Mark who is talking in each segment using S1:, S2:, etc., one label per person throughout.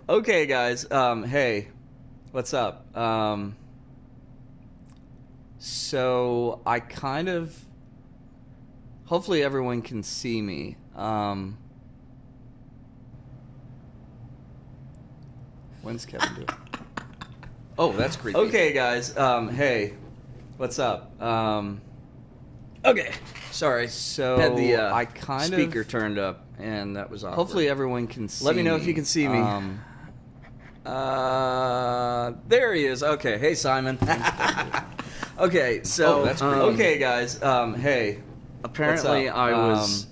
S1: Okay, guys. Hey, what's up? So I kind of, hopefully everyone can see me. When's Kevin doing?
S2: Oh, that's creepy.
S1: Okay, guys. Hey, what's up?
S2: Okay. Sorry.
S1: So
S2: Had the
S1: I kind
S2: speaker
S1: of,
S2: turned up, and that was awkward.
S1: hopefully everyone can see
S2: Let me know
S1: me.
S2: if you can see me. There he is. Okay. Hey, Simon. Okay, so
S1: Oh, that's creepy. Okay, guys. Hey,
S2: apparently
S1: what's up?
S2: I was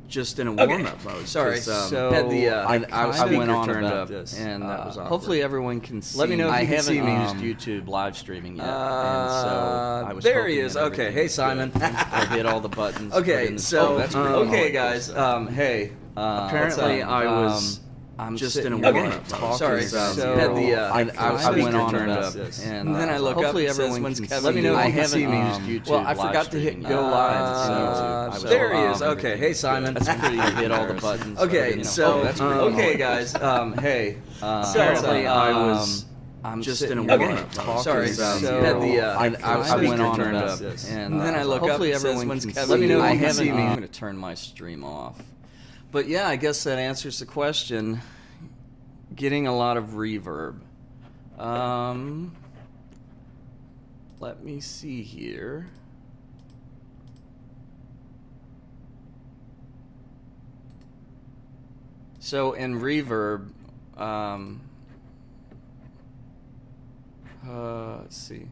S2: just in a warm-up mode.
S1: Sorry.
S2: 'cause,
S1: So
S2: had the
S1: I
S2: speaker
S1: went on
S2: turned
S1: about
S2: up,
S1: this,
S2: and that was awkward.
S1: hopefully everyone can see.
S2: Let me know if
S1: I
S2: you can see me.
S1: haven't used YouTube live streaming yet, and so I was
S2: there
S1: hoping
S2: he is.
S1: that
S2: Okay,
S1: everything
S2: hey,
S1: was
S2: Simon.
S1: good. I hit all the buttons.
S2: Okay,
S1: put in the-
S2: so,
S1: oh, that's
S2: um,
S1: pretty
S2: okay,
S1: okay, guys. Hey,
S2: Apparently
S1: what's up?
S2: I was
S1: I'm
S2: just
S1: sitting
S2: in a
S1: here
S2: warm-up mode.
S1: talking
S2: Sorry,
S1: about
S2: so
S1: it.
S2: had the
S1: I
S2: speaker
S1: went on
S2: turned
S1: about
S2: up,
S1: this,
S2: and then I look
S1: hopefully
S2: up. It says,
S1: everyone
S2: "When's
S1: can
S2: Kevin
S1: see
S2: Let me know
S1: me.
S2: if
S1: I
S2: you can see
S1: haven't
S2: me.
S1: used YouTube
S2: Well, I
S1: live
S2: forgot to hit
S1: streaming
S2: go
S1: yet,
S2: live
S1: and
S2: on
S1: so
S2: YouTube.
S1: I was
S2: There he
S1: hoping
S2: is. Okay,
S1: everything
S2: hey,
S1: was
S2: Simon.
S1: good. That's pretty. I hit all the buttons.
S2: Okay,
S1: but,
S2: so,
S1: that's
S2: um,
S1: pretty. Okay, guys. Hey,
S2: Apparently I was
S1: I'm
S2: just
S1: sitting
S2: in a
S1: here
S2: warm-up mode.
S1: talking
S2: Sorry,
S1: about
S2: so
S1: it.
S2: had the
S1: I
S2: speaker
S1: went on
S2: turned
S1: about
S2: up,
S1: this,
S2: and then I look up.
S1: hopefully
S2: It says,
S1: everyone
S2: "When's
S1: can
S2: Kevin?"
S1: see
S2: Let me know
S1: me.
S2: if
S1: I
S2: you can see
S1: haven't.
S2: me.
S1: I'm going to turn my stream off. But yeah, I guess that answers the question. Getting a lot of reverb. Let me see here. So in reverb, let's see.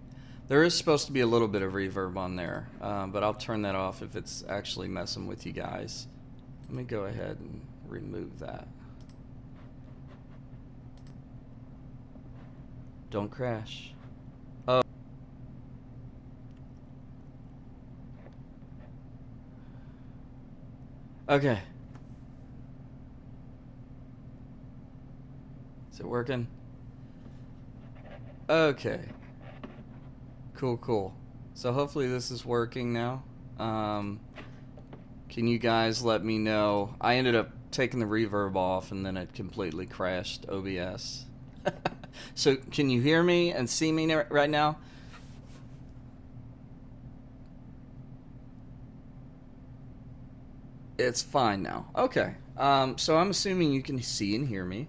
S1: There is supposed to be a little bit of reverb on there, but I'll turn that off if it's actually messing with you guys. Let me go ahead and remove that. Don't crash. Oh. Okay. Is it working? Okay. Cool. So hopefully this is working now. Can you guys let me know? I ended up taking the reverb off and then it completely crashed OBS. So can you hear me and see me right now? It's fine now. Okay. So I'm assuming you can see and hear me.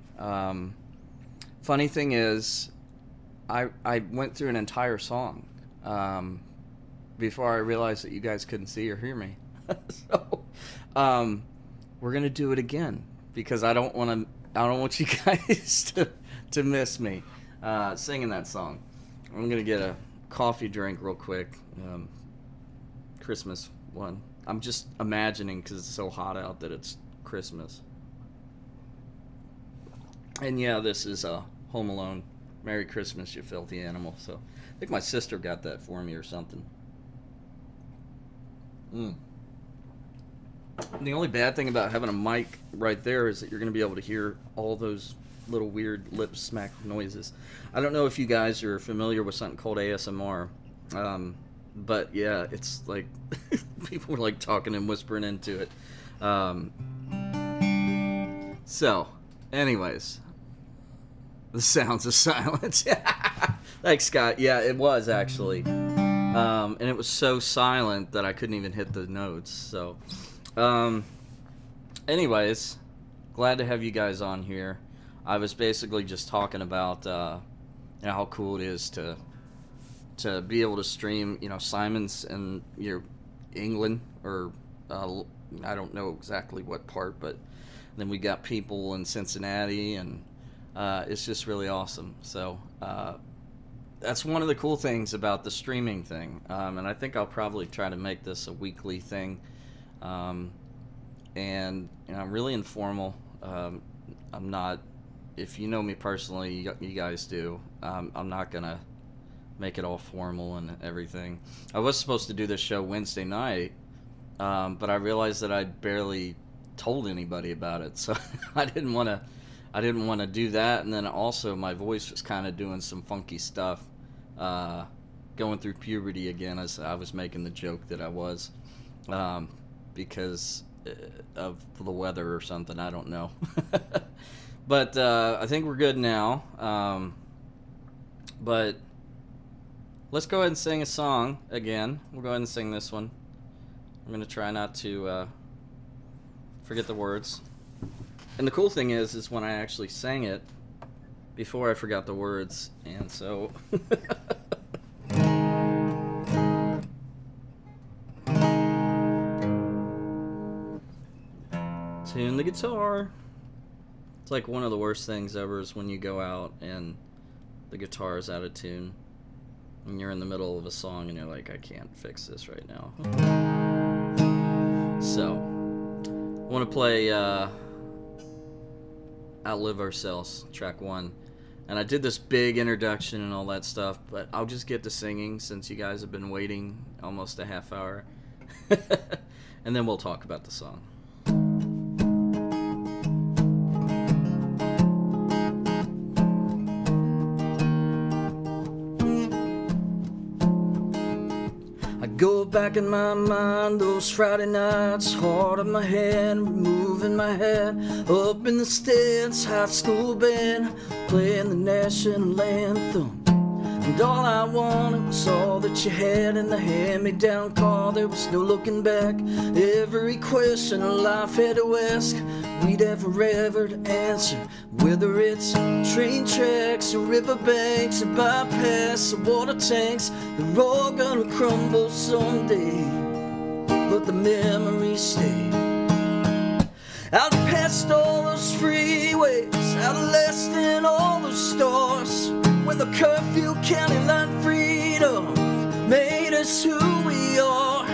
S1: Funny thing is, I went through an entire song before I realized that you guys couldn't see or hear me. So we're gonna do it again because I don't want you guys to miss me singing that song. I'm gonna get a coffee drink real quick. Christmas one. I'm just imagining because it's so hot out that it's Christmas. And yeah, this is Home Alone. Merry Christmas, you filthy animal. So I think my sister got that for me or something. The only bad thing about having a mic right there is that you're going to be able to hear all those little weird lip smack noises. I don't know if you guys are familiar with something called ASMR. But yeah, it's like people were like talking and whispering into it. So, anyways, the sounds of silence. Thanks, Scott. Yeah, it was actually. And it was so silent that I couldn't even hit the notes. So, anyways, glad to have you guys on here. I was basically just talking about how cool it is to be able to stream, Simon's in England, or I don't know exactly what part, but then we got people in Cincinnati, and it's just really awesome. So that's one of the cool things about the streaming thing, and I think I'll probably try to make this a weekly thing, and really informal. I'm not, if you know me personally, you guys do. I'm not gonna make it all formal and everything. I was supposed to do this show Wednesday night, but I realized that I'd barely told anybody about it, so I didn't want to do that. And then also my voice was kind of doing some funky stuff, going through puberty again, as I was making the joke that I was, because of the weather or something, I don't know. But I think we're good now. But let's go ahead and sing a song again. We'll go ahead and sing this one. I'm going to try not to forget the words. And the cool thing is when I actually sang it, before I forgot the words. And so... Tune the guitar. It's like one of the worst things ever is when you go out and the guitar is out of tune and you're in the middle of a song and you're like, I can't fix this right now. So, I want to play Outlive Ourselves, track 1. And I did this big introduction and all that stuff, but I'll just get to singing since you guys have been waiting almost a half hour. And then we'll talk about the song. Go back in my mind, those Friday nights, heart in my hand, moving my head, up in the stands, high school band, playing the national anthem. And all I wanted was all that you had in the hand-me-down car. There was no looking back. Every question life had to ask, we'd have forever to answer. Whether it's train tracks or riverbanks or bypass or water tanks, they're all gonna crumble someday, but the memories stay. Out past all those freeways, outlasting all those stars, when the curfew county line freedom made us who we are.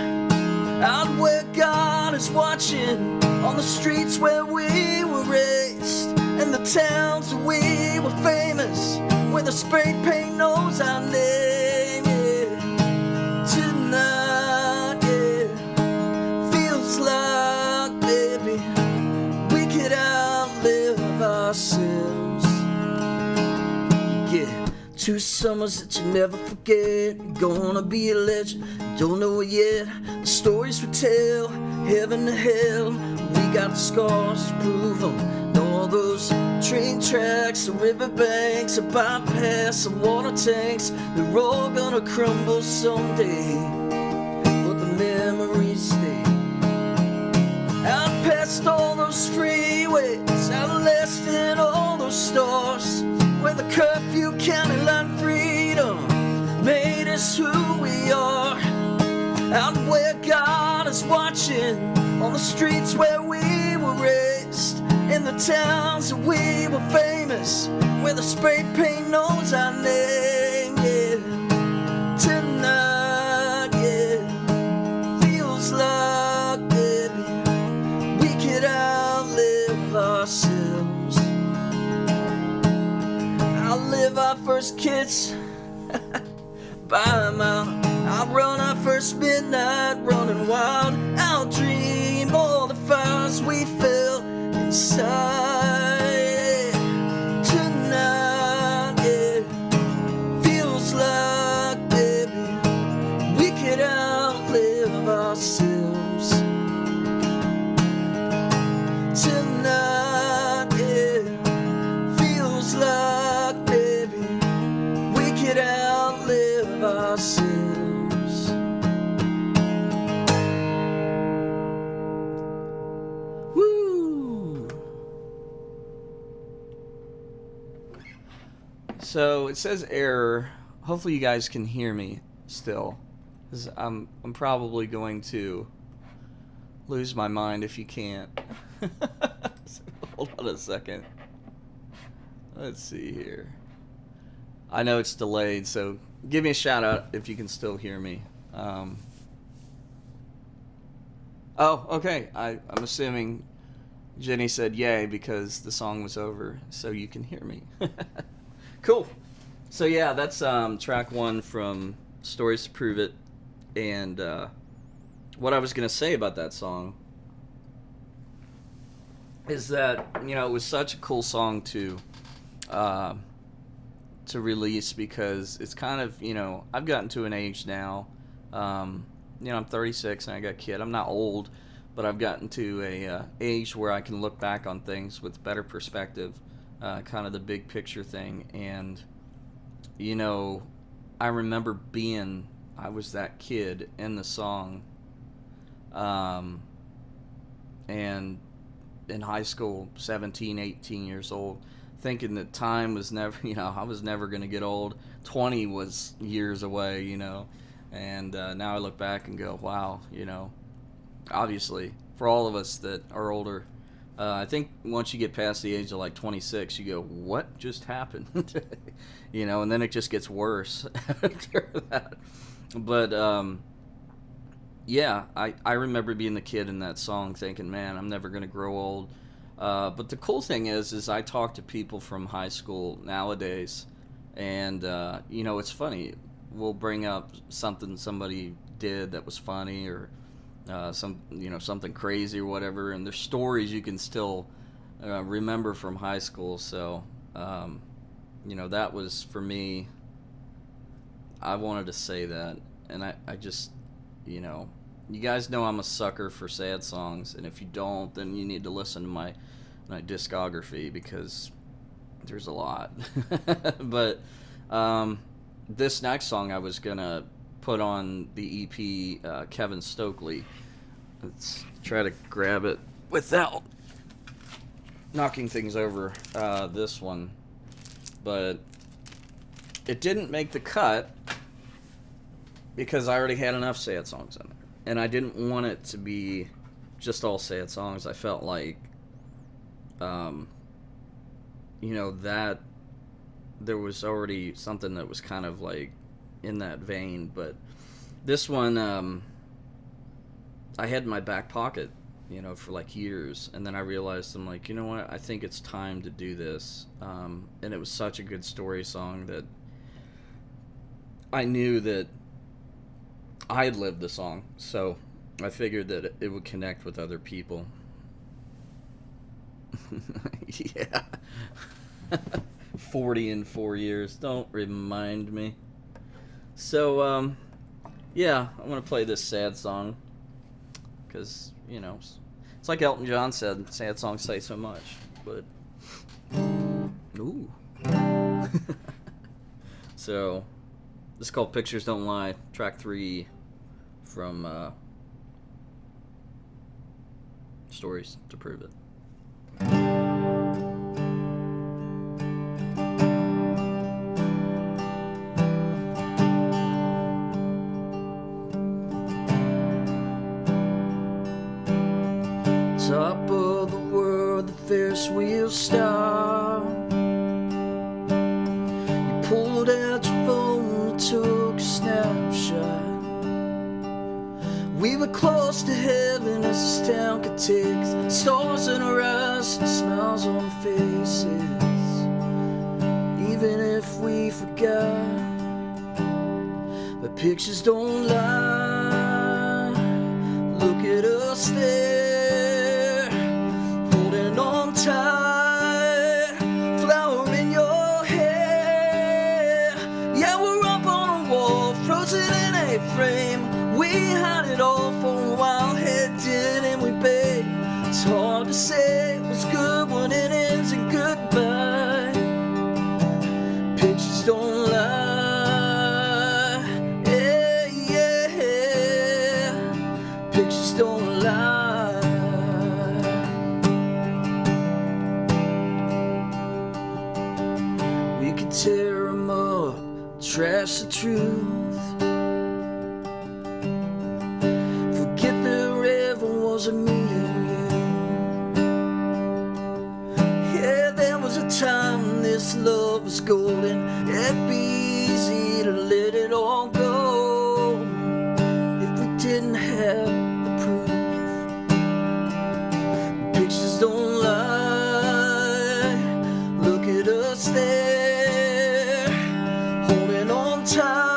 S1: Out where God is watching, on the streets where we were raised, and the towns where we were famous, where the spray paint knows our name. Yeah. Tonight, yeah, feels like, baby, we could outlive ourselves. Yeah, 2 summers that you never forget. You're gonna be a legend, don't know it yet. The stories we tell, heaven to hell, we got the scars to prove them. And all those train tracks, the riverbanks, the bypass, the water tanks, they're all gonna crumble someday, but the memories stay. Out past all those freeways, outlasting all those stars, where the curfew county line freedom made us who we are. Out where God is watching, on the streets where we were raised, in the towns where we were famous, where the spray paint knows our name. Yeah. Tonight, yeah, feels like, baby, we could outlive ourselves. Outlive our first kiss by a mile. I'll run our first midnight running wild. I'll dream all the fires we felt inside. Tonight, yeah, feels like, baby, we could outlive ourselves. Tonight, yeah, feels like, baby, we could outlive ourselves. So it says error. Hopefully you guys can hear me still, because I'm probably going to lose my mind if you can't. Hold on a second. Let's see here. I know it's delayed, so give me a shout out if you can still hear me. Oh, okay. I'm assuming Jenny said yay because the song was over, so you can hear me. Cool. So yeah, that's track 1 from Stories to Prove It. And what I was going to say about that song is that, you know, it was such a cool song to release, because it's kind of, you know, I've gotten to an age now, you know, I'm 36 and I got a kid. I'm not old, but I've gotten to a age where I can look back on things with better perspective. kind of the big picture thing. And, you know, I remember I was that kid in the song, and in high school, 17, 18 years old, thinking that time was never, I was never going to get old. 20 was years away, and now I look back and go, wow, obviously, for all of us that are older, I think once you get past the age of like 26, you go, what just happened? And then it just gets worse after that. But, yeah, I remember being the kid in that song thinking, man, I'm never going to grow old. But the cool thing is I talk to people from high school nowadays, and, it's funny. We'll bring up something somebody did that was funny, or something crazy or whatever, and there's stories you can still remember from high school. So, that was, for me, I wanted to say that, and I just, you guys know I'm a sucker for sad songs, and if you don't, then you need to listen to my discography, because there's a lot. But this next song I was gonna put on the EP, Kevin Stokley. Let's try to grab it without knocking things over. This one, but it didn't make the cut because I already had enough sad songs in there, and I didn't want it to be just all sad songs. I felt like, that there was already something that was kind of like in that vein. But this one, I had in my back pocket, for like years, and then I realized, I'm like, you know what, I think it's time to do this. And it was such a good story song that I knew that I had lived the song, so I figured that it would connect with other people. Yeah. 40 in 4 years. Don't remind me. So, yeah, I'm going to play this sad song because, it's like Elton John said, sad songs say so much, but, ooh. So, this is called Pictures Don't Lie, track 3 from Stories to Prove It. Top of the world, the Ferris wheel stopped. You pulled out your phone and took a snapshot. We were close to heaven as this town could take. Stars in our eyes and smiles on our faces. Even if we forgot, but pictures don't lie. Look at us there, holding on tight, flower in your hair. Yeah, we're up on a wall, frozen in a frame. We had it all for a while, headed and we paid. It's hard to say what's good when it ends in goodbye. Pictures don't lie, yeah, yeah. Pictures don't lie. We could tear them up, trash the truth. Was a me and you. Yeah, there was a time this love was golden. It'd be easy to let it all go if we didn't have the proof. Pictures don't lie. Look at us there, holding on tight.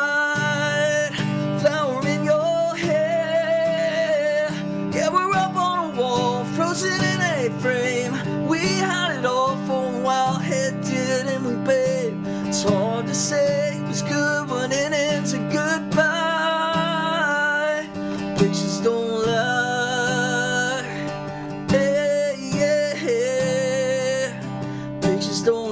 S1: We had it all for a while, headed and we paid. It's hard to say what's good when it ends in goodbye. Pictures don't lie, yeah, yeah. Pictures don't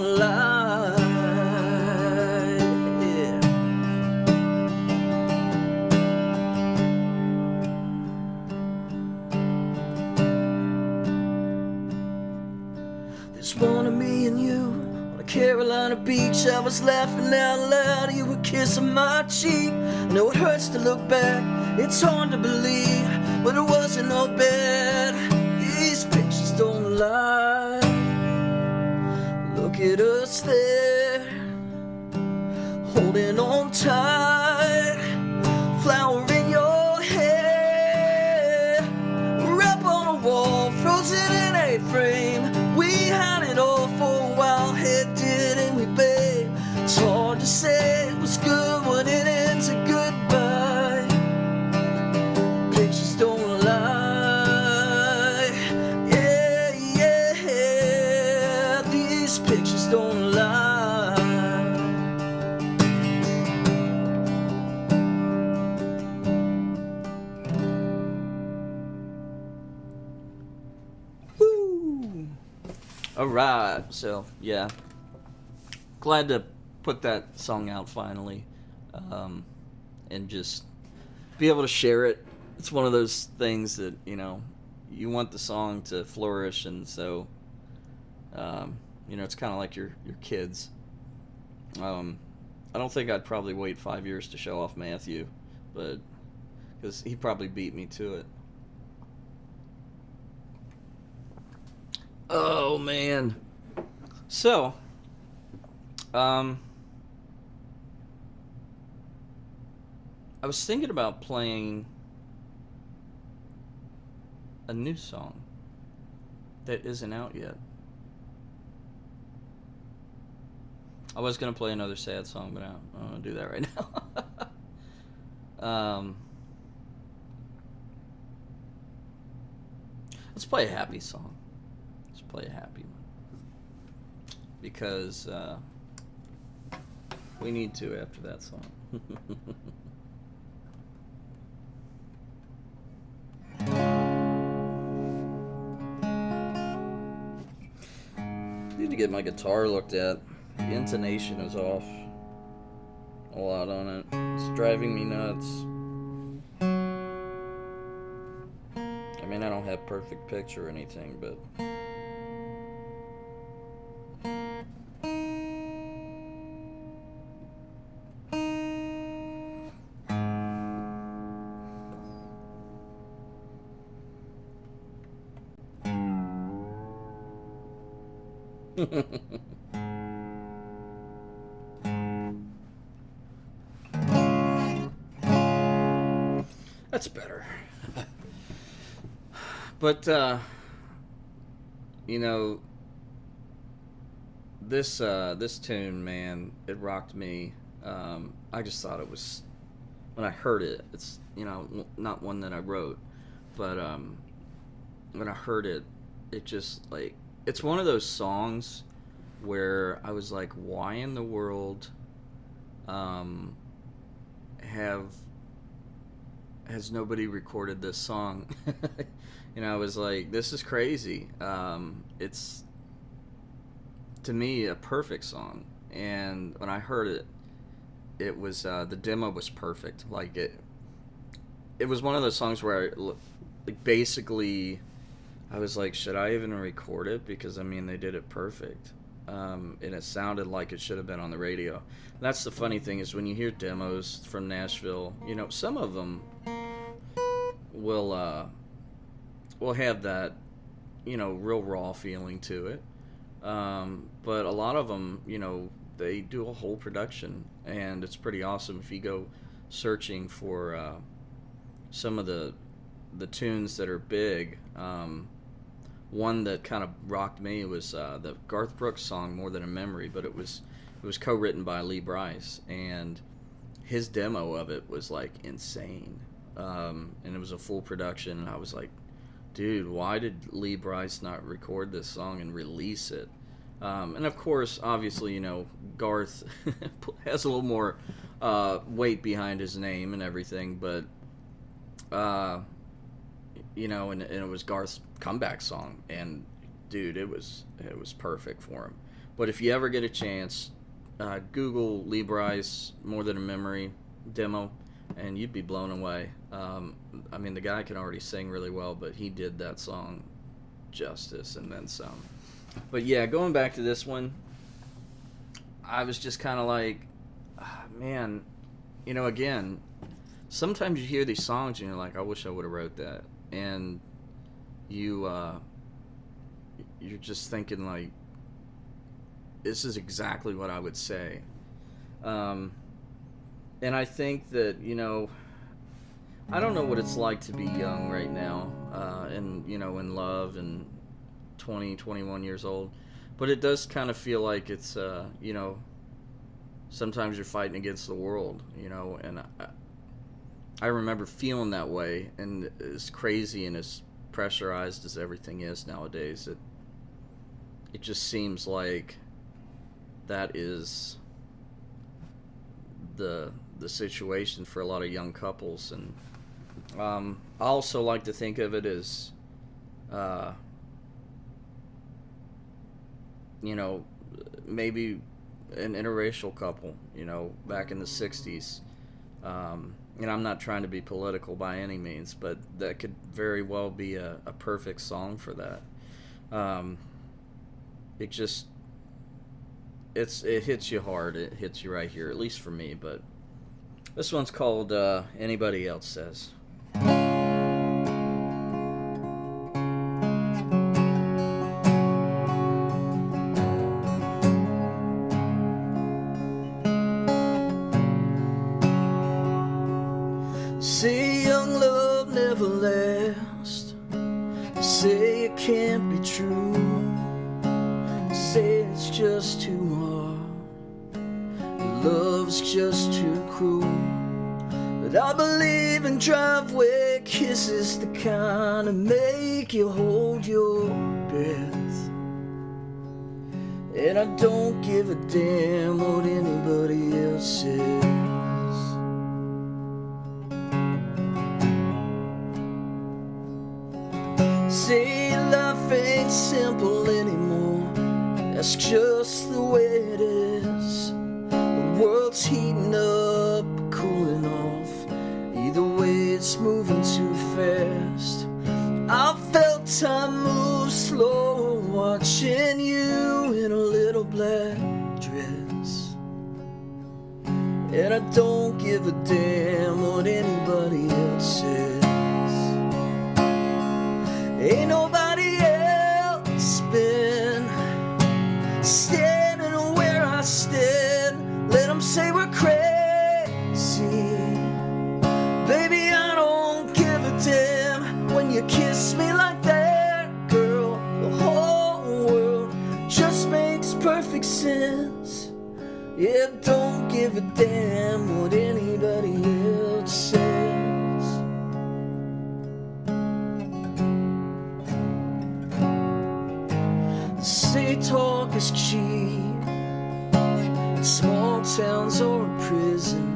S2: Just wanted me and you on a Carolina beach. I was laughing out loud, you were kissing my cheek. I know it hurts to look back, it's hard to believe, but it wasn't all bad. These pictures don't lie. Look at us there, holding on tight, flower in your hair. We're up on a wall, frozen in a frame. We had it all for a while, head didn't we, babe? It's hard to say it was good when it ends a goodbye. Pictures don't lie. Yeah, yeah, these pictures don't lie. Woo! Alright, so yeah, glad to put that song out finally, and just be able to share it. It's one of those things that, you know, you want the song to flourish, and so, you know, it's kind of like your kids. I don't think I'd probably wait 5 years to show off Matthew, but because he probably beat me to it. Oh man. So, I was thinking about playing a new song that isn't out yet. I was gonna play another sad song, but I don't want to do that right now. Let's play a happy song. Let's play a happy one. Because we need to after that song. Need to get my guitar looked at. The intonation is off a lot on it. It's driving me nuts. I mean, I don't have perfect pitch or anything, but that's better. But you know, this tune, man, it rocked me. I just thought it was, when I heard it, it's, you know, not one that I wrote, but when I heard it, it just, like, it's one of those songs where I was like, why in the world has nobody recorded this song? You know, I was like, this is crazy. It's, to me, a perfect song. And when I heard it, it was, the demo was perfect. Like, it was one of those songs where I, like, basically, I was like, should I even record it? Because, I mean, they did it perfect. And it sounded like it should have been on the radio. And that's the funny thing, is when you hear demos from Nashville, you know, some of them will have that, you know, real raw feeling to it. But a lot of them, you know, they do a whole production, and it's pretty awesome. If you go searching for some of the tunes that are big, one that kind of rocked me was the Garth Brooks song "More Than a Memory," but it was co-written by Lee Brice, and his demo of it was like insane, and it was a full production. And I was like, dude, why did Lee Brice not record this song and release it? And of course, obviously, you know, Garth has a little more weight behind his name and everything, but you know, and it was Garth's comeback song, and dude, it was perfect for him. But if you ever get a chance, Google Lee Brice "More Than a Memory" demo, and you'd be blown away. I mean, the guy can already sing really well, but he did that song justice and then some. But yeah, going back to this one, I was just kind of like, man, again, sometimes you hear these songs and you're like, I wish I would have wrote that, and you're just thinking like, this is exactly what I would say. And I think that, I don't know what it's like to be young right now, and, in love and 20, 21 years old. But it does kind of feel like it's, sometimes you're fighting against the world, and I remember feeling that way. And as crazy and as pressurized as everything is nowadays, it just seems like that is the situation for a lot of young couples. And I also like to think of it as maybe an interracial couple, back in the 60s. And I'm not trying to be political by any means, but that could very well be a perfect song for that. It just, it hits you hard. It hits you right here, at least for me. But this one's called Anybody Else Says. Say young love never lasts. Say it can't be true. Say it's just too hard. Love's just too cruel. But I believe in driveway kisses, the kind that make you hold your breath. And I don't give a damn what anybody else says. Say life ain't simple anymore. That's just the way it is. The world's heating up, cooling off. Either way, it's moving too fast. I felt time move slow, watching you in a little black dress. And I don't give a damn what anybody else says. Ain't nobody else been standing where I stand. Let them say we're crazy. Baby, I don't give a damn. When you kiss me like that, girl, the whole world just makes perfect sense. Yeah, don't give a damn what anybody else says. Say talk is cheap, small towns or a prison,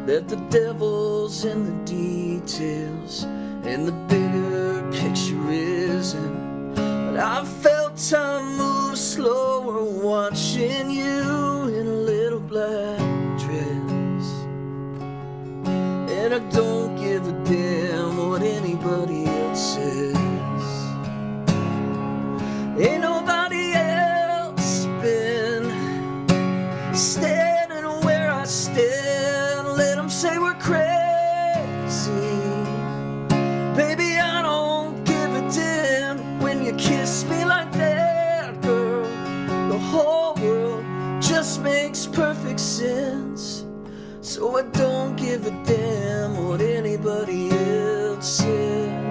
S2: that the devil's in the details and the bigger picture isn't. But I felt time move slower, watching you in a little black dress. And I don't give a damn what anybody else says. Ain't nobody else been standing where I stand. Let them say we're crazy. Baby, I don't give a damn. When you kiss me like that, girl, the whole world just makes perfect sense. So I don't give a damn what anybody else says.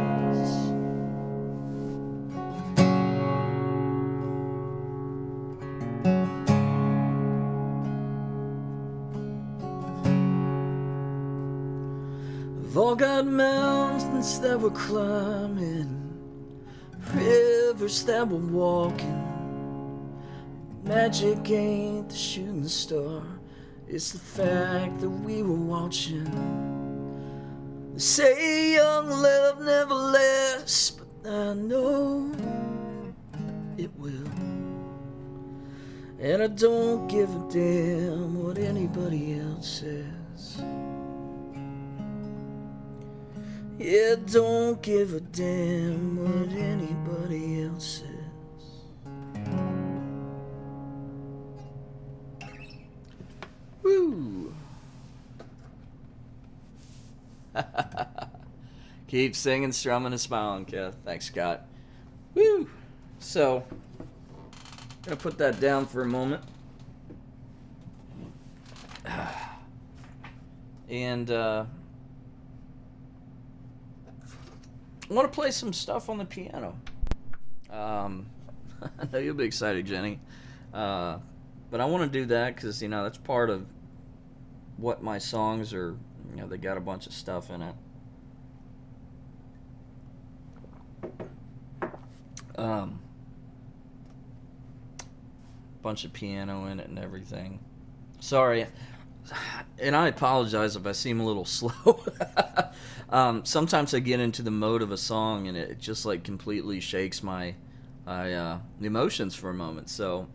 S2: We've all got mountains that we're climbing, rivers that we're walking. Magic ain't the shooting star, it's the fact that we were watching. They say young love never lasts, but I know it will. And I don't give a damn what anybody else says. Yeah, don't give a damn what anybody else says. Keep singing, strumming, and smiling, Kath. Thanks, Scott. Woo! So, gonna put that down for a moment. And I want to play some stuff on the piano. I know you'll be excited, Jenny. But I want to do that because, that's part of what my songs are. They got a bunch of stuff in it. Bunch of piano in it and everything. Sorry. And I apologize if I seem a little slow. Sometimes I get into the mode of a song and it just like completely shakes my emotions for a moment. So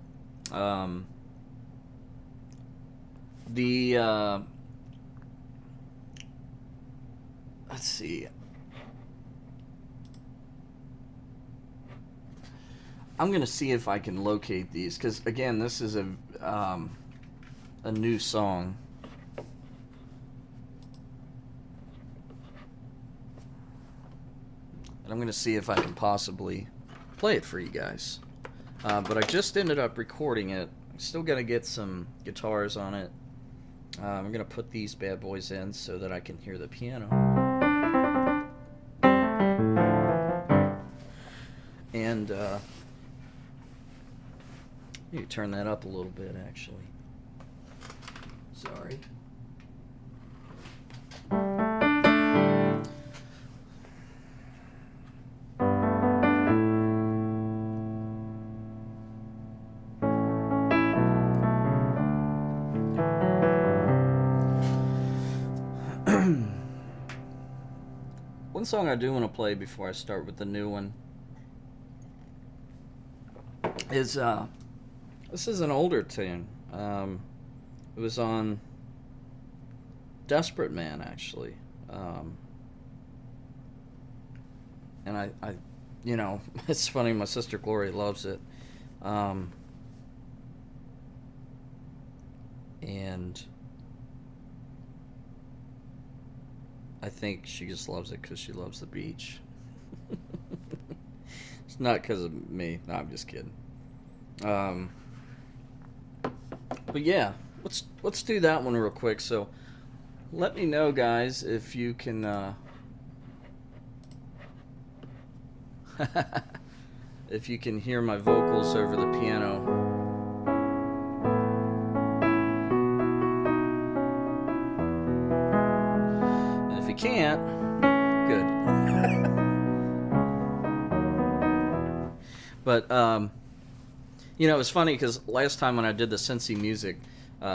S2: let's see. I'm gonna see if I can locate these because again, this is a new song. And I'm going to see if I can possibly play it for you guys. But I just ended up recording it. Still got to get some guitars on it. I'm going to put these bad boys in so that I can hear the piano. And you turn that up a little bit, actually. Sorry. One song I do want to play before I start with the new one is this is an older tune. It was on Desperate Man, actually. And I it's funny, my sister Gloria loves it. And I think she just loves it because she loves the beach. It's not because of me. No, I'm just kidding. But yeah, let's do that one real quick. So let me know, guys, if you can if you can hear my vocals over the piano. And if you can't, good. But it's funny because last time when I did the Cincy Music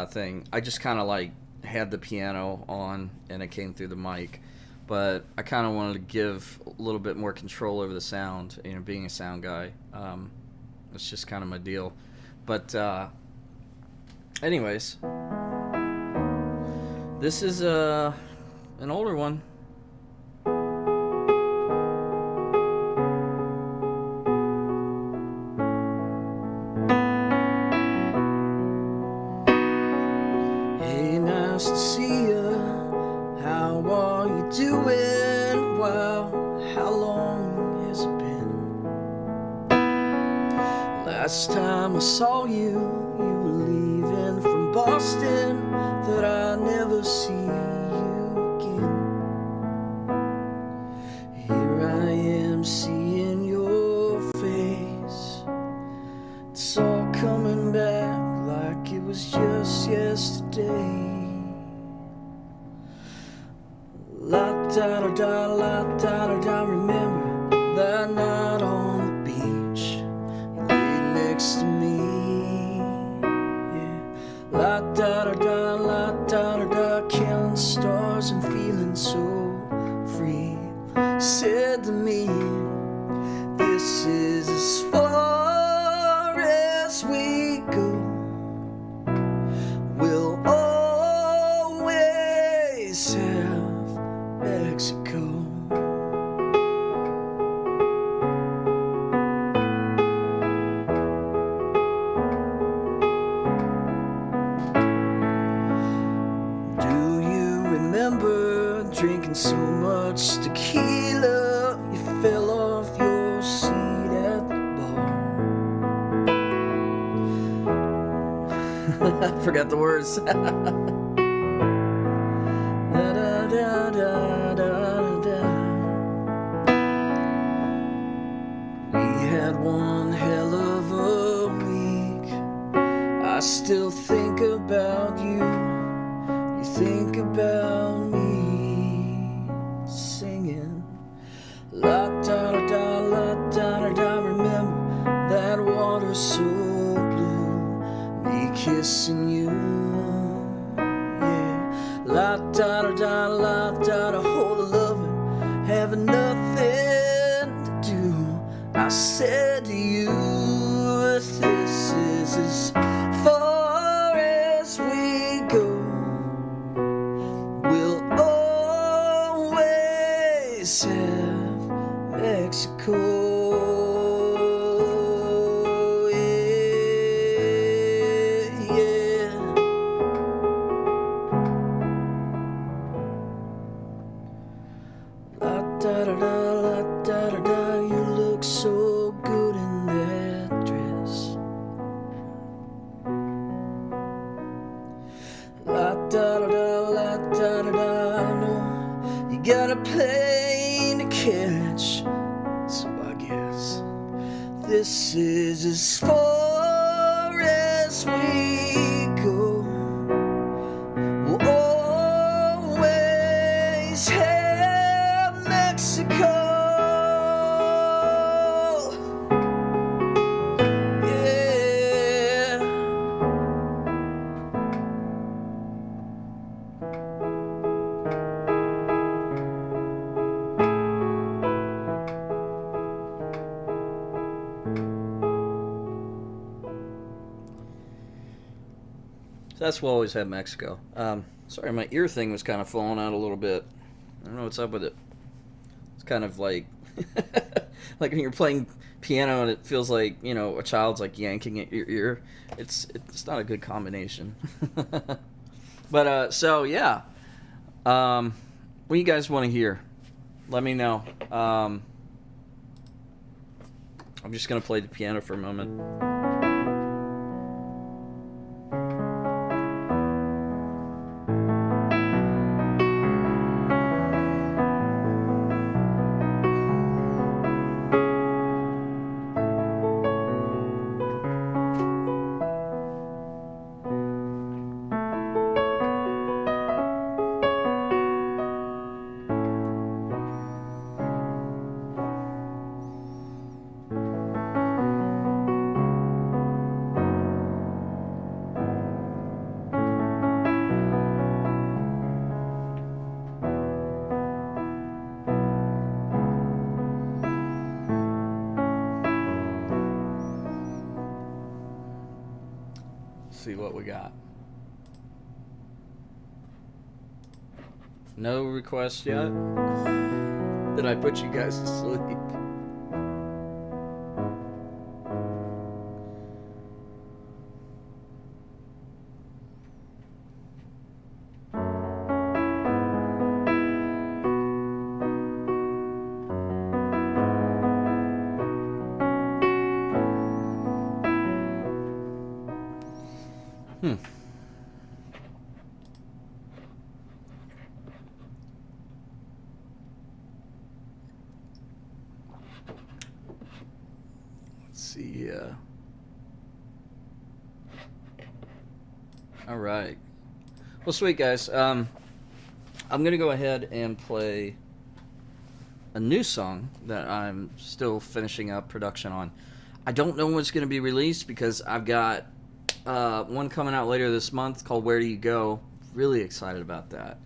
S2: thing, I just kind of like had the piano on and it came through the mic. But I kind of wanted to give a little bit more control over the sound, being a sound guy. It's just kind of my deal. But anyways, this is an older one. Hey, nice to see ya. How are you doing? Wow, how long has it been? Last time I saw you, you were leaving from Boston. Thought I'd never see you again. Here I am seeing your face. It's all coming back like it was just yesterday. La da da da, la da da da. Remember that night on the beach, you laid next to me. Yeah. La da da da, la da da da. Counting stars and feeling so free. Said to me, this is as far as we go. We'll all
S1: I forgot the words. Da, da, da, da, da, da. We had one hell of a week. I still think about you. You think about me. Singing la da da da la da da da. Remember that water so blue. Me kissing you. Yeah. La da da da la da da. Hold the loving, having nothing to do. I said to you, this is as far as we go. We'll always have Mexico. Yeah, yeah. La da da da, la da da da. You look so good in that dress. La da da da, la da da da. I know you got a plane to catch, so I guess this is as far as we go. We'll always have Mexico. Yeah. So that's We'll Always Have Mexico. Sorry, my ear thing was kind of falling out a little bit. I don't know what's up with it. It's kind of like like when you're playing piano and it feels like, you know, a child's like yanking at your ear. It's not a good combination. But so yeah. What do you guys want to hear? Let me know. I'm just gonna play the piano for a moment. See what we got. No requests yet? Did I put you guys to sleep? Let's see. All right. Well, sweet guys. I'm gonna go ahead and play a new song that I'm still finishing up production on. I don't know when it's gonna be released because I've got one coming out later this month called "Where Do You Go." Really excited about that.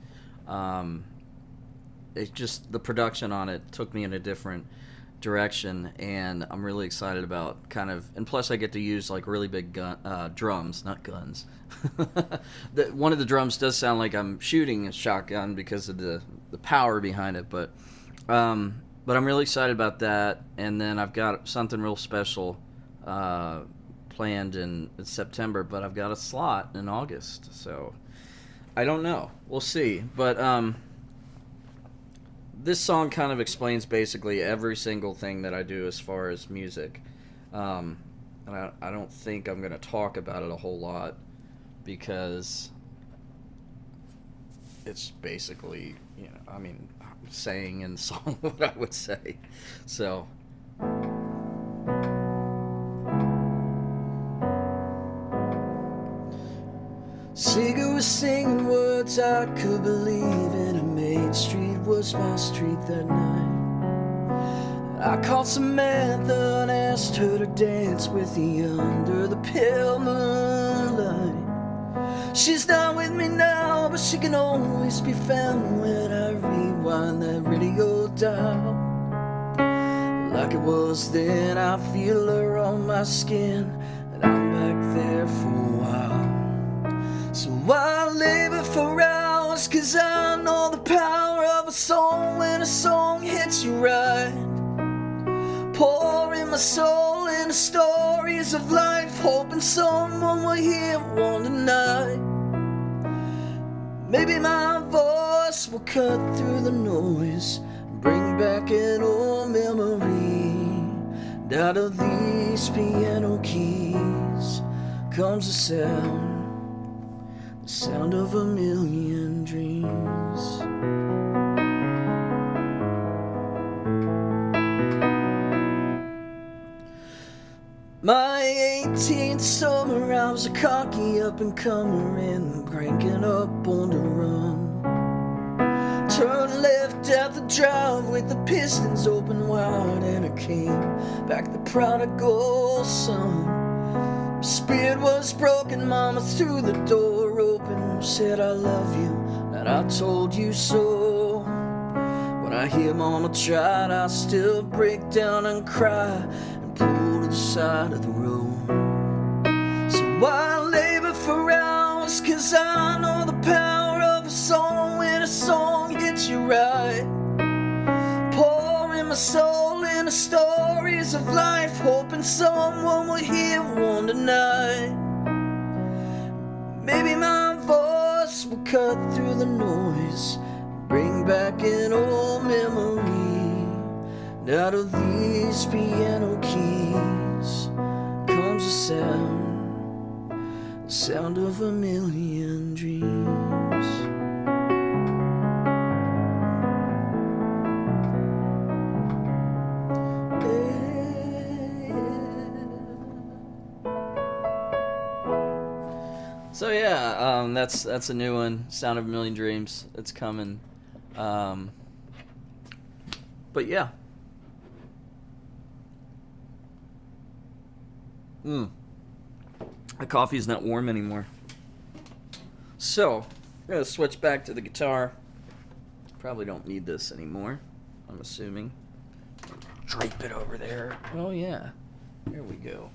S1: It's just the production on it took me in a different direction, and I'm really excited about kind of, and plus I get to use like really big drums, not guns. One of the drums does sound like I'm shooting a shotgun because of the power behind it, but I'm really excited about that. And then I've got something real special planned in September, but I've got a slot in August, so I don't know. We'll see. But this song kind of explains basically every single thing that I do as far as music. And I don't think I'm going to talk about it a whole lot. because it's basically, saying in the song what I would say. So, Sigur was singing words I could believe in, and Main Street was my street that night. I called Samantha and asked her to dance with me under the pale moonlight. She's not with me now, but she can always be found when I rewind that radio dial. Like it was then, I feel her on my skin, and I'm back there for a while. So I labor for hours, 'cause I know the power of a song when a song hits you right. Pouring my soul into stories of life, hoping someone will hear one tonight. Maybe my voice will cut through the noise, bring back an old memory. And out of these piano keys comes a sound of a million dreams. My 18th summer, I was a cocky up-and-comer and cranking up on the run. Turned left at the drive with the pistons open wide, and I came back the prodigal son. My spirit was broken, mama threw the door open, said I love you, and I told you so. When I hear mama tried, I still break down and cry, pull to the side of the road. So I labor for hours, 'cause I know the power of a song when a song hits you right. Pouring my soul into stories of life, hoping someone will hear one tonight. Maybe my voice will cut through the noise, bring back an old memory. Out of these piano keys comes a sound of a million dreams. So yeah, that's a new one, Sound of a Million Dreams. It's coming. But yeah. The coffee's not warm anymore. So, I'm going to switch back to the guitar. Probably don't need this anymore, I'm assuming. Drape it over there. Oh, yeah. There we go.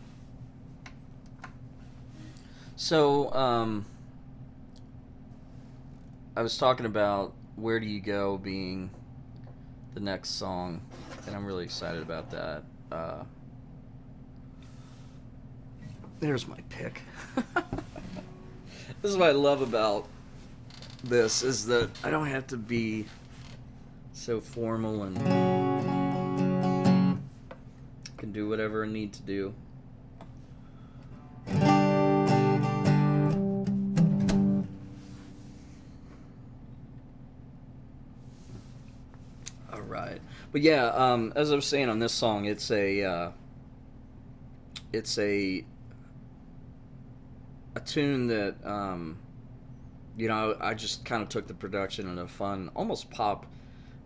S1: So, I was talking about Where Do You Go being the next song, and I'm really excited about that. There's my pick. This is what I love about this, is that I don't have to be so formal and can do whatever I need to do. Alright. But yeah, as I was saying on this song, it's a tune that, I just kind of took the production in a fun, almost pop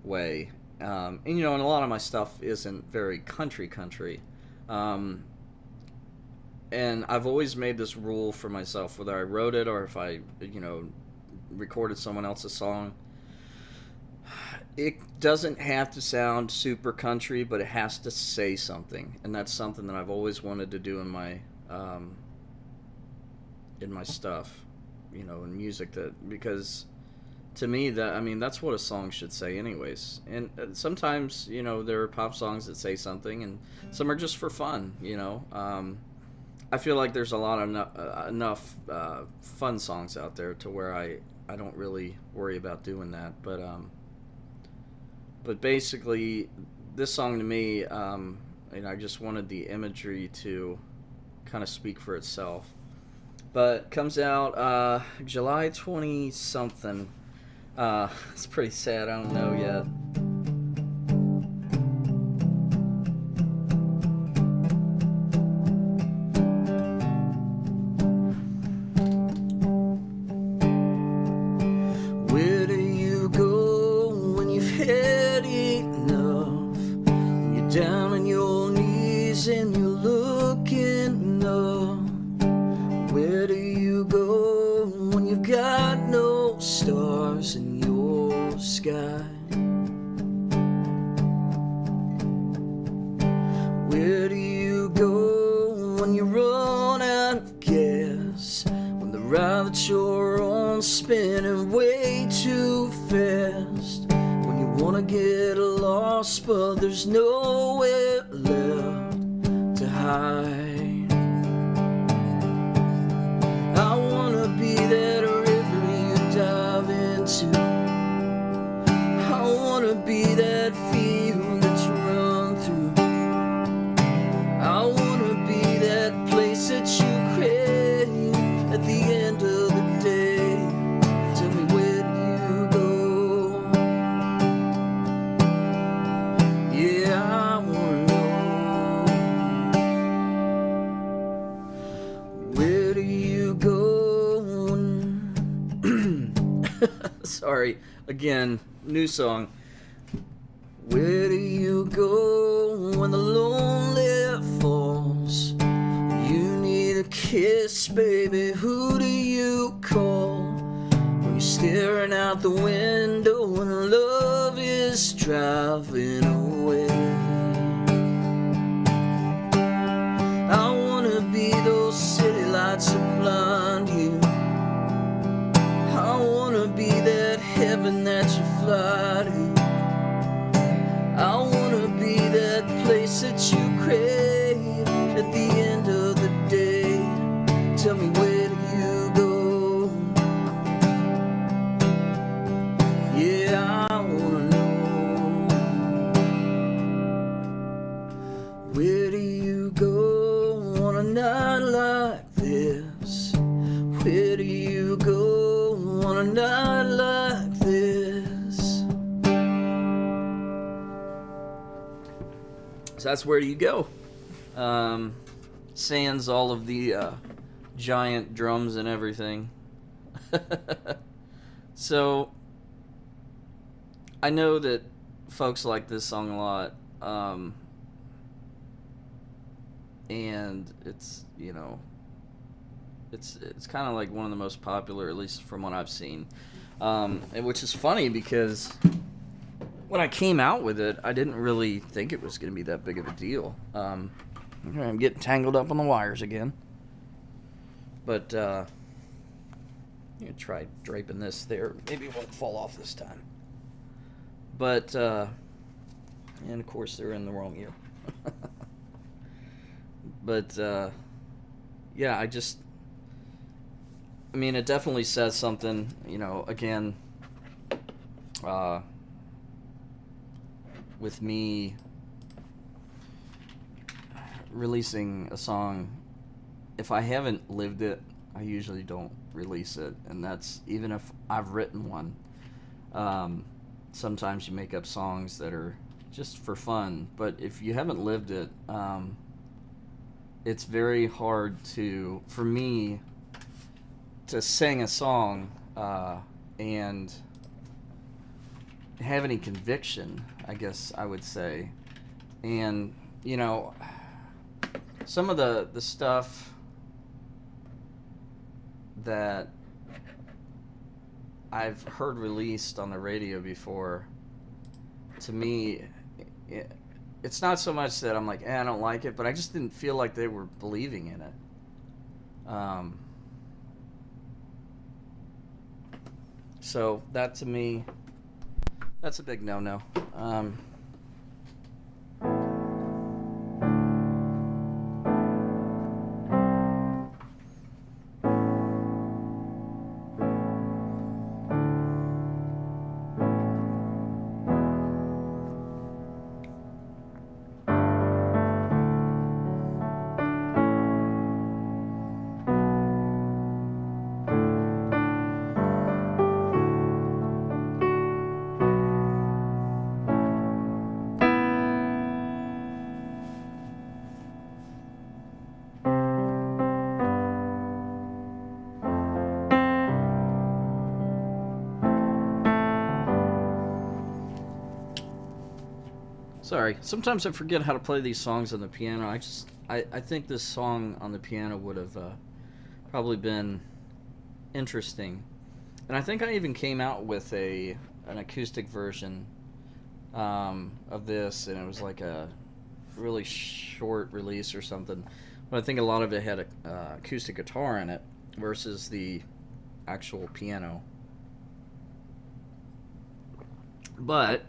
S1: way. And a lot of my stuff isn't very country. And I've always made this rule for myself, whether I wrote it or if I, recorded someone else's song. It doesn't have to sound super country, but it has to say something. And that's something that I've always wanted to do in my stuff, in music, because to me that's what a song should say anyways. And sometimes, there are pop songs that say something, and some are just for fun, I feel like there's a lot of enough fun songs out there to where I don't really worry about doing that, but basically this song to me, I just wanted the imagery to kind of speak for itself.
S2: but comes out July 20 something. It's pretty sad. I don't know yet. Where do you go when you've had enough? When you're down on your knees and you're looking up. Where do you go when you've got no stars in your sky? Where do you go when you run out of gas? When the ride that you're on spinning way too fast? When you wanna get lost but there's nowhere left to hide? I wanna be that river you dive into. I wanna be that field that you run through. I wanna be that place that you crave at the end of the day. Tell me, where do you go? Yeah, I wanna know. Where do you go when... Sorry, again, new song. Where do you go when the lonely falls? You need a kiss, baby, who do you call? When you're staring out the window and love is driving away. I wanna be those city lights that blind you. I wanna be that heaven that you fly to. I wanna be that place that you crave at the end of the day. Tell me, where do you go? Yeah, I wanna know. Where do you go on a night like this? Where do you go on a night like this? So that's Where Do You Go. Sans all of the giant drums and everything. So I know that folks like this song a lot. And it's, you know, it's kind of like one of the most popular, at least from what I've seen. And which is funny because when I came out with it, I didn't really think it was going to be that big of a deal. I'm getting tangled up on the wires again. But I'm going to try draping this there. Maybe it won't fall off this time. But, and of course they're in the wrong ear. But, yeah, I mean, it definitely says something, you know, again, with me releasing a song, if I haven't lived it, I usually don't release it, and that's even if I've written one. Sometimes you make up songs that are just for fun, but if you haven't lived it, it's very hard for me to sing a song and have any conviction, I guess I would say. And, you know, some of the stuff that I've heard released on the radio before, to me, it's not so much that I'm like, I don't like it, but I just didn't feel like they were believing in it. So that, to me, that's a big no-no.
S1: Sorry. Sometimes I forget how to play these songs on the piano. I think this song on the piano would have probably been interesting. And I think I even came out with an acoustic version of this, and it was like a really short release or something. But I think a lot of it had a acoustic guitar in it versus the actual piano. But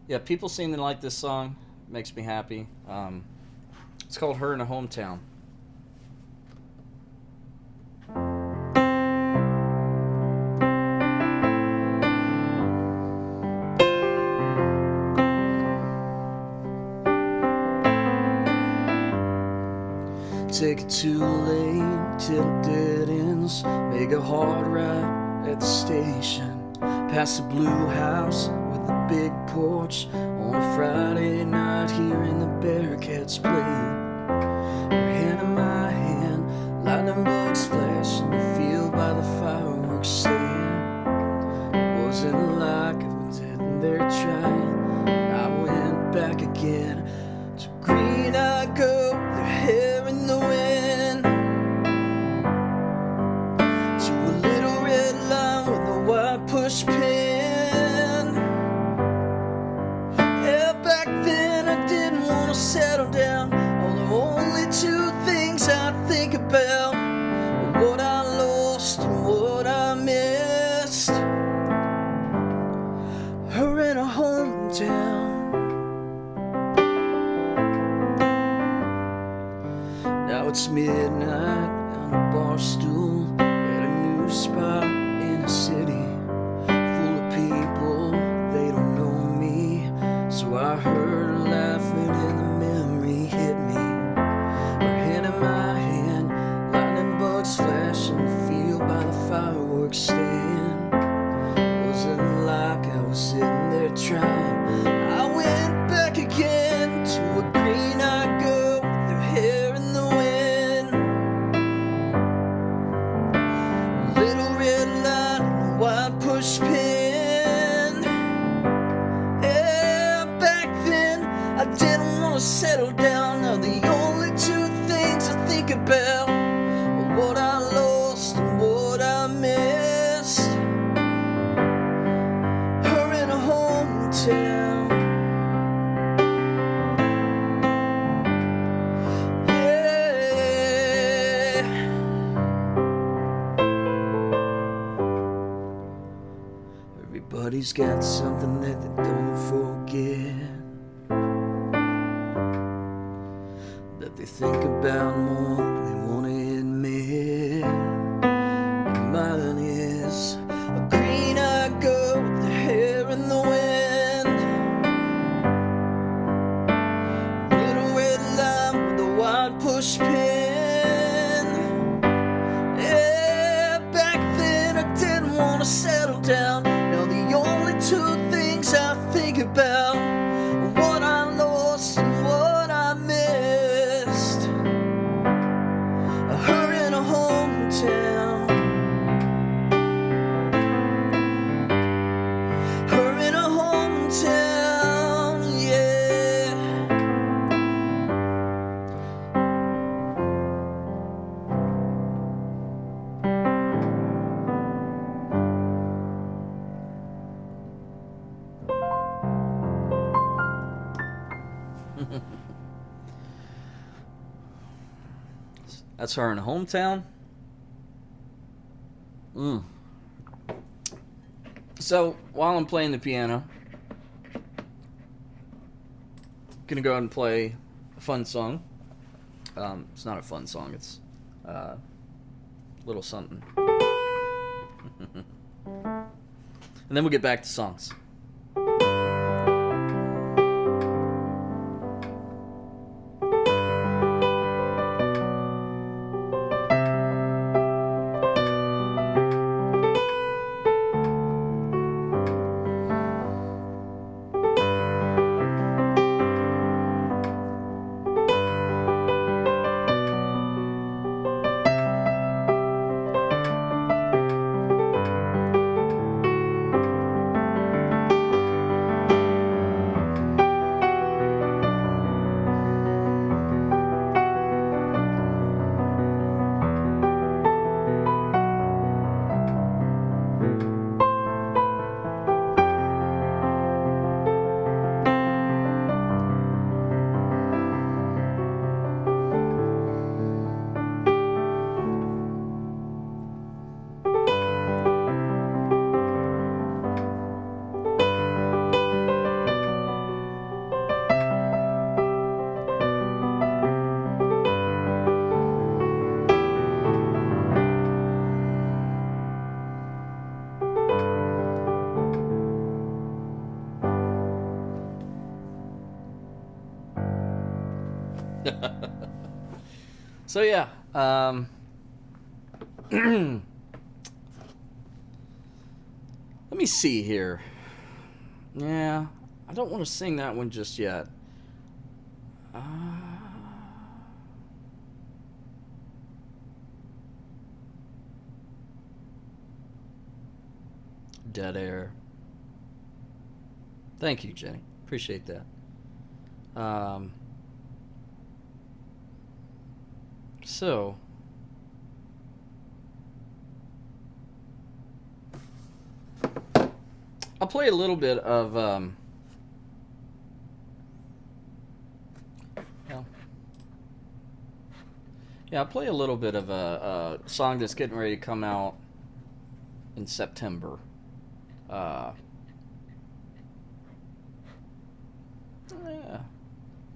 S1: yeah, people seem to like this song. Makes me happy. It's called "Her in a Hometown." Take it too late till it dead ends. Make a hard right at the station. Past the blue house with the big porch on a Friday night, hearing the Bearcats play. Her hand in my hand, lightning bugs flash in the field by the fireworks stand. It wasn't like I was sitting there trying. I went back again to green-eyed girl with her hair in the wind, to a little red line with a white push pin. Yeah, back then I didn't want to settle down. Oh, the only two things I think about are what I lost and what I missed. Her in a hometown. Now it's midnight on a bar stool at a new spot in a city full of people, they don't know me. So I heard her laughing and the memory hit me. Her hand in my hand, lightning bugs flash in the field by the fireworks stand. Wasn't like I was sitting there trying. I went back again to a green-eyed girl with her hair in the wind, little red light and a white push pin. Yeah, back then I didn't want to settle down. Now the only two things I think about are what I lost and what I missed. Her in a hometown. Everybody's got something that they don't forget, that they think about more than they want to admit. Mine is a green-eyed girl with her hair in the wind, little red line with a white push pin. Yeah, back then I didn't want to settle down. Now the only two things I think about are what I lost and what I missed. Her in a hometown. Her in a hometown, yeah. That's Her in a Hometown. So, while I'm playing the piano, I'm gonna go ahead and play a fun song. It's not a fun song, it's a little something. And then we'll get back to songs.
S2: So yeah, let me see here. Yeah, I don't want to sing that one just yet. Uh, Dead Air. Thank you, Jenny. Appreciate that. So, I'll play a little bit of I'll play a little bit of a song that's getting ready to come out in September. Yeah,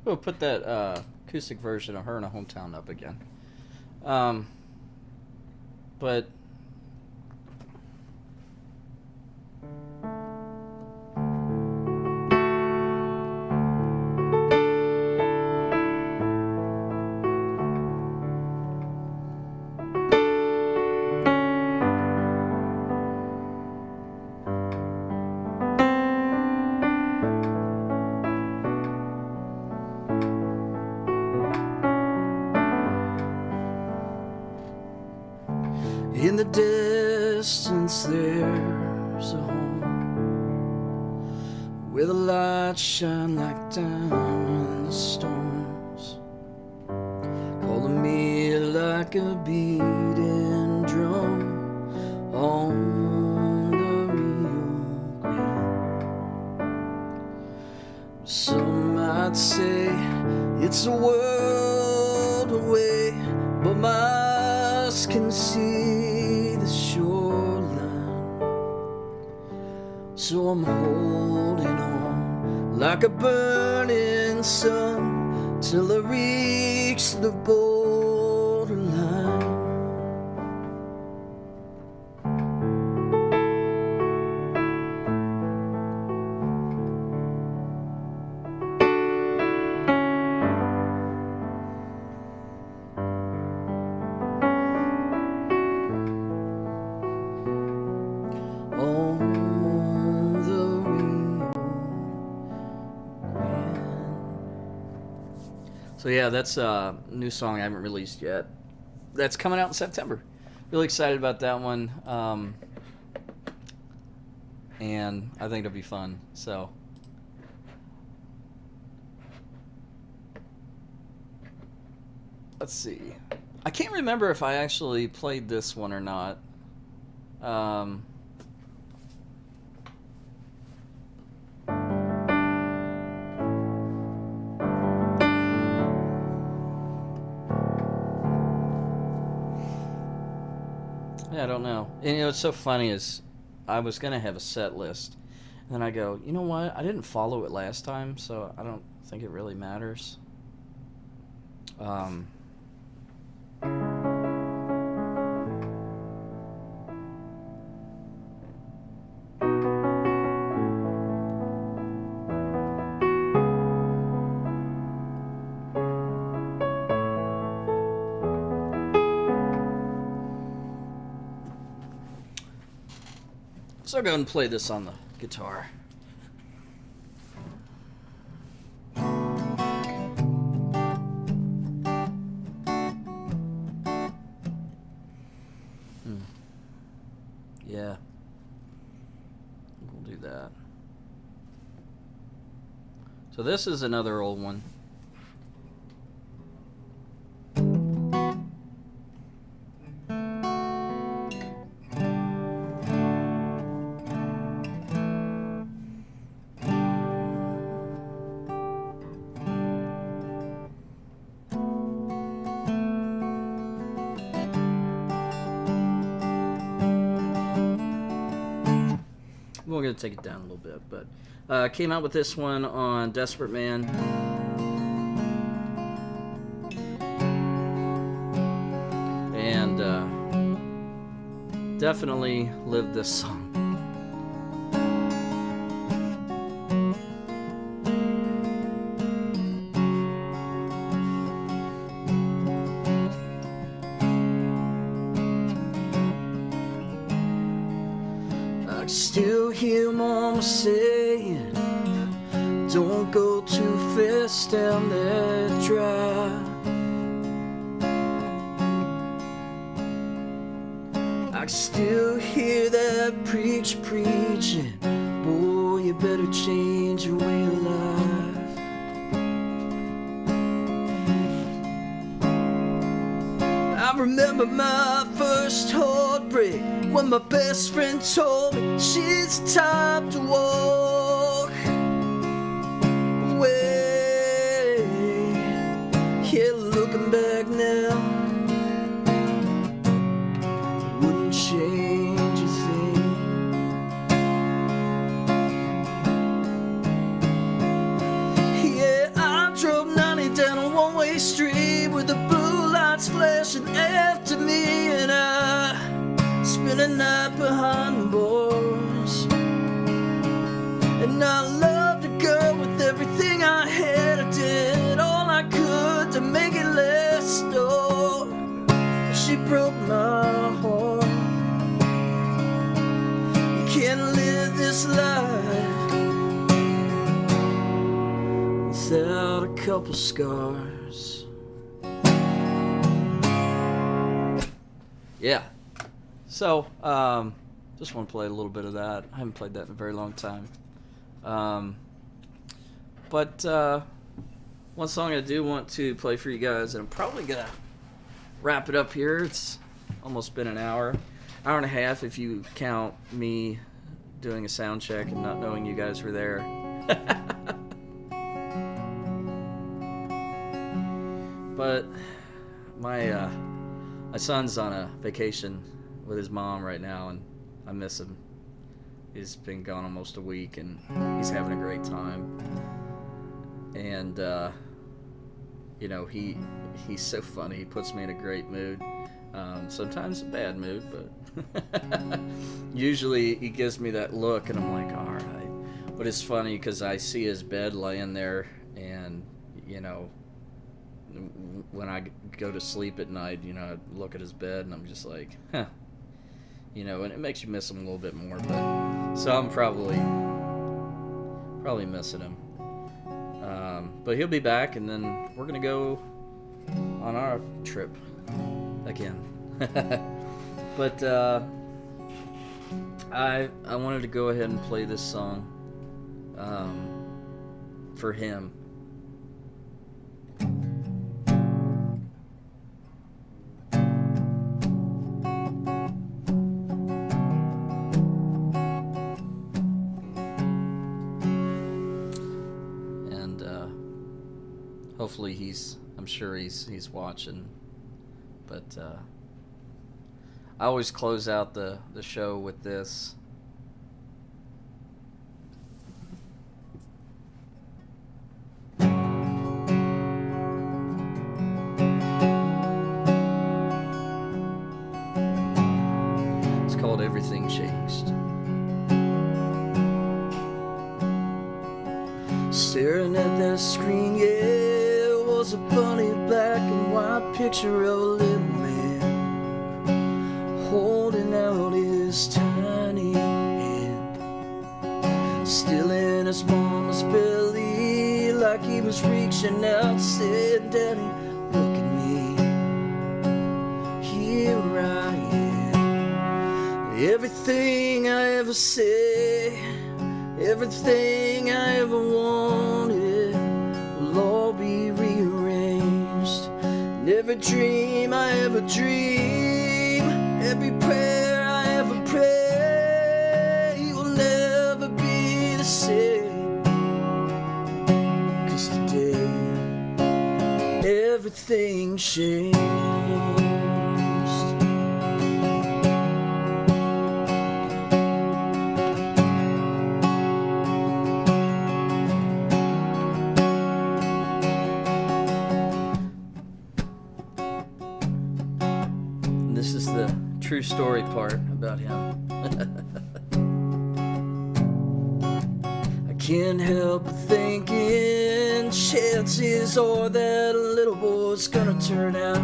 S2: we'll put that acoustic version of Her in a Hometown up again. But in the distance there's a home where the lights shine like diamond storms, calling me like a beating drum on the Rio Grande. Some might say it's a world away, but my eyes can see the shoreline, so I'm holding on like a burning sun till I reach the borderline. So yeah, that's a new song I haven't released yet. That's coming out in September. Really excited about that one. And I think it'll be fun. So let's see. I can't remember if I actually played this one or not. Yeah, I don't know. And what's so funny is I was going to have a set list. And then I go, you know what? I didn't follow it last time, so I don't think it really matters. So I'll go and play this on the guitar. Yeah. We'll do that. So this is another old one. We're going to take it down a little bit, but came out with this one on Desperate Man. And definitely lived this song. Still hear mama saying, don't go too fast down that drive. I still hear that preacher preaching, boy, you better change your way of life. I remember my first heartbreak when my best friend told me she's time to walk away. Yeah, looking back now, wouldn't change a thing. Yeah, I drove 90 down a one-way street with the blue lights flashing after me, and I spent a night behind the bars. And I loved a girl with everything I had. I did all I could to make it last. Oh, she broke my heart. You can't live this life without a couple scars. Yeah. So, just want to play a little bit of that. I haven't played that in a very long time. But one song I do want to play for you guys, and I'm probably going to wrap it up here. It's almost been an hour and a half if you count me doing a sound check and not knowing you guys were there. But my son's on a vacation with his mom right now, and I miss him. He's been gone almost a week, and he's having a great time. And you know, he's so funny. He puts me in a great mood. Sometimes a bad mood, but usually he gives me that look, and I'm like, all right. But it's funny because I see his bed laying there, and you know, when I go to sleep at night, you know, I look at his bed and I'm just like, huh. You know, and it makes you miss him a little bit more. But so I'm probably missing him. But he'll be back, and then we're gonna go on our trip again. But I wanted to go ahead and play this song for him. Hopefully I'm sure he's watching, but I always close out the show with this. It's called Everything Changed. Staring at that screen, yeah, was a funny black and white picture of a little man holding out his tiny hand, still in his mama's belly, like he was reaching out, said, Daddy, look at me, here I am. Everything I ever said, everything I ever wanted will all be rearranged. And every dream I ever dream, every prayer I ever pray will never be the same. 'Cause today everything changed. This is the true story part about him. I can't help but thinking chances are that a little boy's gonna turn out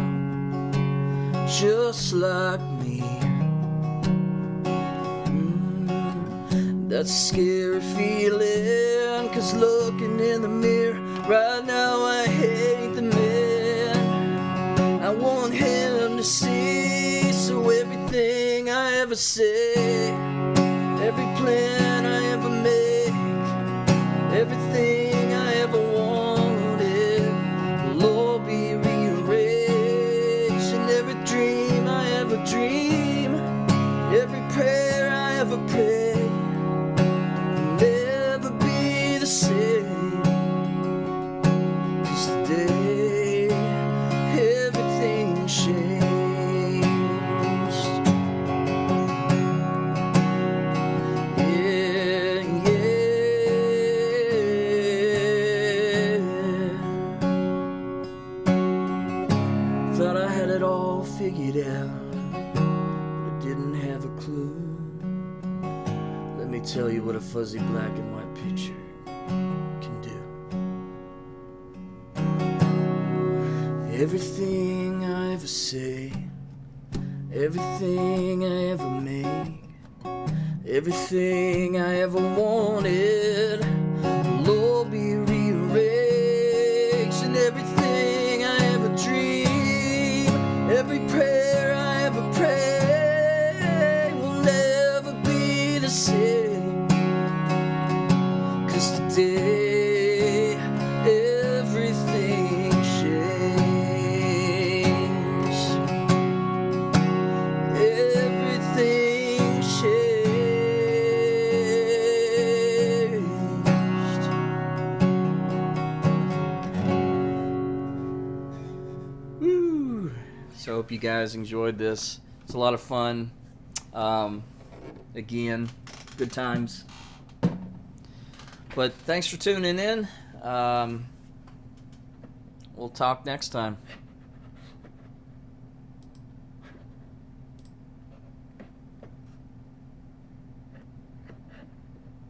S2: just like me. That's a scary feeling, 'cause looking in the mirror right now I hate the man I want him to see. So everything I ever say, every plan I ever make, everything I ever wanted will all be rearranged. And every dream I ever dream, every prayer I ever pray will never be the same. 'Cause today everything changed. Yeah, yeah. Thought I had it all figured out, but I didn't have a clue. Let me tell you what a fuzzy black and white picture can do. Everything I ever say, everything I ever make, everything I ever wanted will all be rearranged. And everything I ever dream, every prayer I ever pray will never be the same. 'Cause today everything changed. Everything changed. Woo. So I hope you guys enjoyed this. It's a lot of fun. Again, good times. But thanks for tuning in. We'll talk next time.